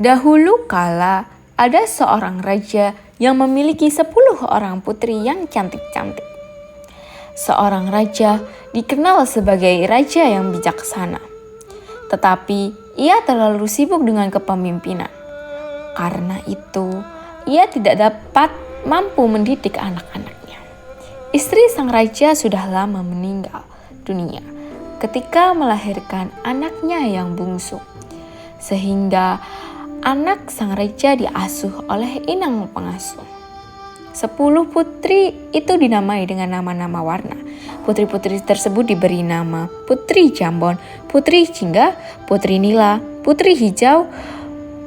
Dahulu kala ada seorang raja yang memiliki 10 orang putri yang cantik-cantik. Seorang raja dikenal sebagai raja yang bijaksana. Tetapi ia terlalu sibuk dengan kepemimpinan. Karena itu, ia tidak dapat mampu mendidik anak-anaknya. Istri sang raja sudah lama meninggal dunia ketika melahirkan anaknya yang bungsu. Sehingga anak sang raja diasuh oleh inang pengasuh. 10 putri itu dinamai dengan nama-nama warna. Putri-putri tersebut diberi nama Putri Jambon, Putri Jingga, Putri Nila, Putri Hijau,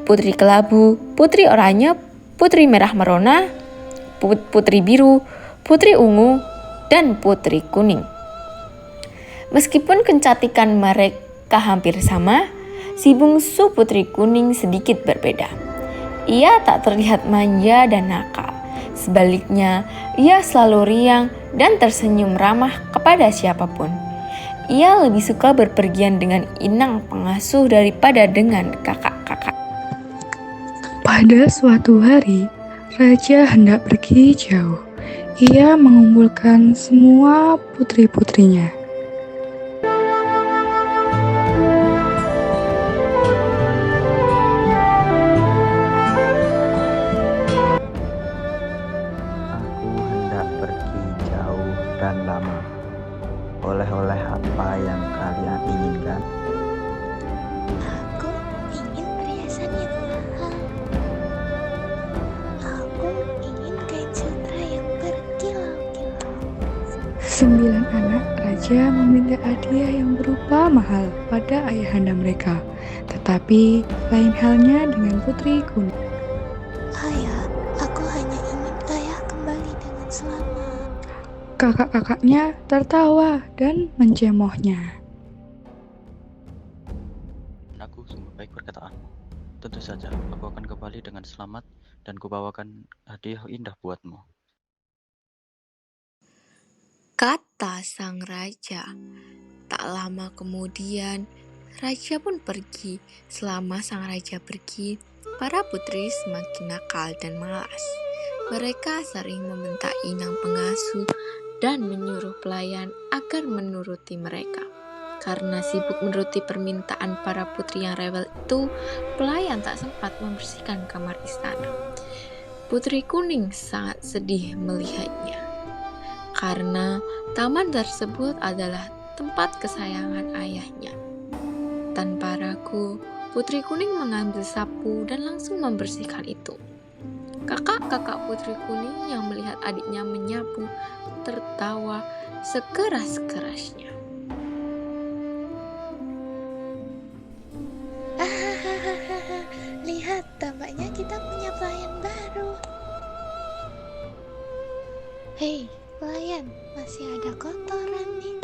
Putri Kelabu, Putri Oranye, Putri Merah Merona, Putri Biru, Putri Ungu, dan Putri Kuning. Meskipun kecantikan mereka hampir sama, si bungsu Putri Kuning sedikit berbeda. Ia tak terlihat manja dan nakal. Sebaliknya, ia selalu riang dan tersenyum ramah kepada siapapun. Ia lebih suka berpergian dengan inang pengasuh daripada dengan kakak-kakak. Pada suatu hari, raja hendak pergi jauh. Ia mengumpulkan semua putri-putrinya. Aku hendak pergi jauh dan lama. Oleh-oleh apa yang kalian inginkan? Aku ingin perhiasan yang mahal. Aku ingin kain sutra yang berkilau-kilau. 9 anak raja meminta hadiah yang berupa mahal pada ayahanda mereka. Tetapi lain halnya dengan Putri Kuning. Ayah, aku hanya ingin ayah kembali dengan selamat. Kakak-kakaknya tertawa dan mencemoohnya. Anakku, sungguh baik perkataanmu. Tentu saja, aku akan kembali dengan selamat dan kubawakan hadiah indah buatmu. Kata sang raja. Tak lama kemudian, raja pun pergi. Selama sang raja pergi, para putri semakin nakal dan malas. Mereka sering membentak inang pengasuh dan menyuruh pelayan agar menuruti mereka. Karena sibuk menuruti permintaan para putri yang rewel itu, pelayan tak sempat membersihkan kamar istana. Putri Kuning sangat sedih melihatnya. Karena taman tersebut adalah tempat kesayangan ayahnya. Tanpa ragu, Putri Kuning mengambil sapu dan langsung membersihkan itu. Kakak-kakak Putri Kuning yang melihat adiknya menyapu tertawa sekeras-kerasnya. Lihat, tampaknya kita punya pelayan baru. Hei, pelayan, masih ada kotoran nih.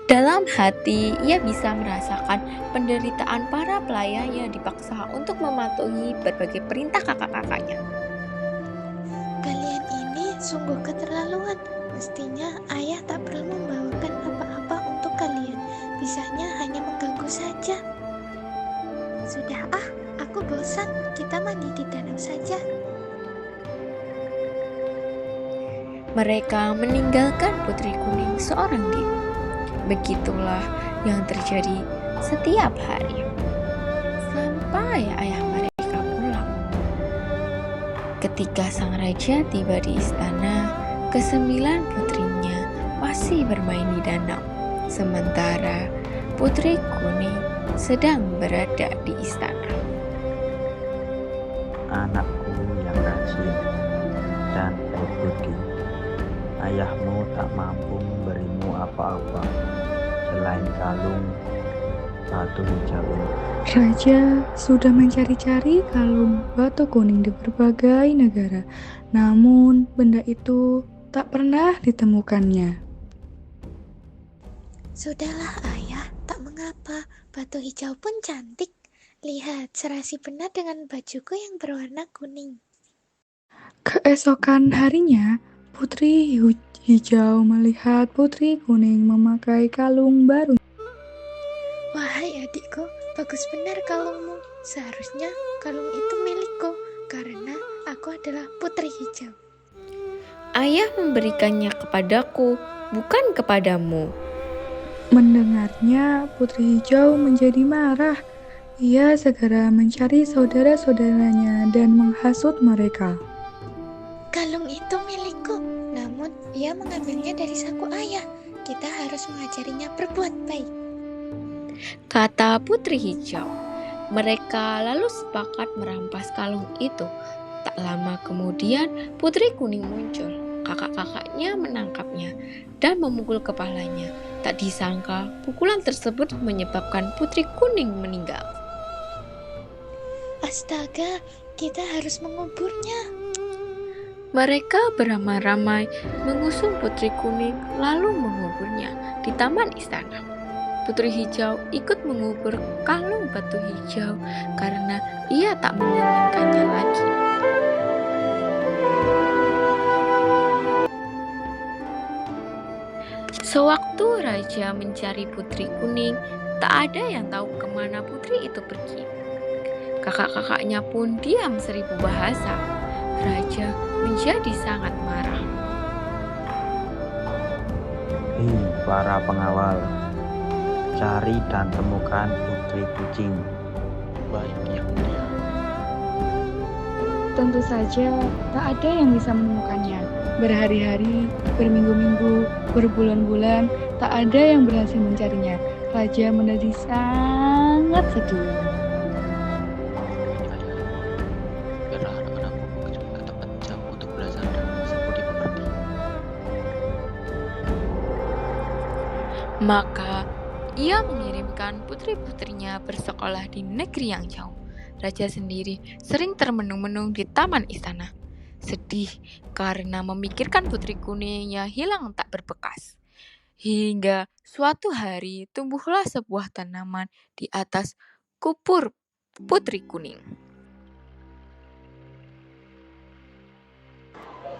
Dalam hati, ia bisa merasakan penderitaan para pelayan yang dipaksa untuk mematuhi berbagai perintah kakak-kakaknya. Kalian ini sungguh keterlaluan. Mestinya ayah tak perlu membawakan apa-apa untuk kalian. Bisanya hanya mengganggu saja. Sudah aku bosan. Kita mandi di danau saja. Mereka meninggalkan Putri Kuning seorang diri. Begitulah yang terjadi setiap hari. Sampai ayah mereka pulang. Ketika sang raja tiba di istana, ke-9 putrinya masih bermain di danau. Sementara Putri Kuning sedang berada di istana. Anakku yang rajin dan baik budi. Ayahmu tak mampu memberimu apa-apa selain kalung batu hijau ini. Raja sudah mencari-cari kalung batu kuning di berbagai negara, namun benda itu tak pernah ditemukannya. Sudahlah ayah, tak mengapa. Batu hijau pun cantik. Lihat, serasi benar dengan bajuku yang berwarna kuning. Keesokan harinya, Putri Hijau melihat Putri Kuning memakai kalung baru. Wahai adikku, bagus Bagus benar kalungmu. Seharusnya kalung itu milikku karena aku adalah putri hijau. Ayah memberikannya kepadaku, bukan kepadamu. Mendengarnya, Putri Hijau menjadi marah. Ia segera mencari saudara-saudaranya dan menghasut mereka. Kalung itu milikku, namun ia mengambilnya dari saku ayah. Kita harus mengajarinya berbuat baik. Kata Putri Hijau. Mereka lalu sepakat merampas kalung itu. Tak lama kemudian Putri Kuning muncul. Kakak-kakaknya menangkapnya dan memukul kepalanya. Tak disangka pukulan tersebut menyebabkan Putri Kuning meninggal. Astaga, kita harus menguburnya. Mereka beramai-ramai mengusung Putri Kuning lalu menguburnya di taman istana. Putri Hijau ikut mengubur kalung batu hijau karena ia tak menginginkannya lagi. Sewaktu raja mencari Putri Kuning, tak ada yang tahu kemana putri itu pergi. Kakak-kakaknya pun diam seribu bahasa. Raja menjadi sangat marah. Hei para pengawal, cari dan temukan putri kucing. Baik, Yang Mulia. Tentu saja tak ada yang bisa menemukannya. Berhari-hari, berminggu-minggu, berbulan-bulan, tak ada yang berhasil mencarinya. Raja menjadi sangat sedih. Biarlah anak-anakku pergi ke tempat jauh untuk belajar dan merasa budi pekerti. Maka ia mengirimkan putri-putrinya bersekolah di negeri yang jauh. Raja sendiri sering termenung-menung di taman istana. Sedih karena memikirkan Putri Kuningnya hilang tak berbekas. Hingga suatu hari tumbuhlah sebuah tanaman di atas kubur Putri Kuning.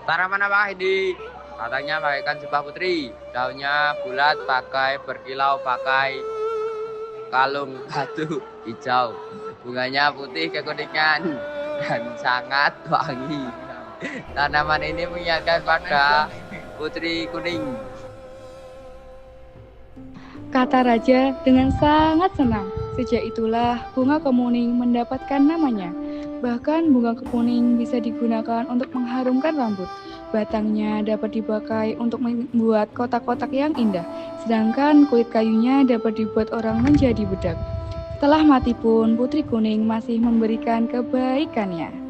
Tanaman apa ini? Batangnya bagaikan jubah putri, daunnya bulat berkilau pakai kalung batu hijau, bunganya putih kekuningan dan sangat wangi. Tanaman ini mengingatkan pada Putri Kuning. Kata raja dengan sangat senang. Sejak itulah bunga kemuning mendapatkan namanya. Bahkan bunga kemuning bisa digunakan untuk mengharumkan rambut. Batangnya dapat dipakai untuk membuat kotak-kotak yang indah. Sedangkan kulit kayunya dapat dibuat orang menjadi bedak. Setelah mati pun Putri Kuning masih memberikan kebaikannya.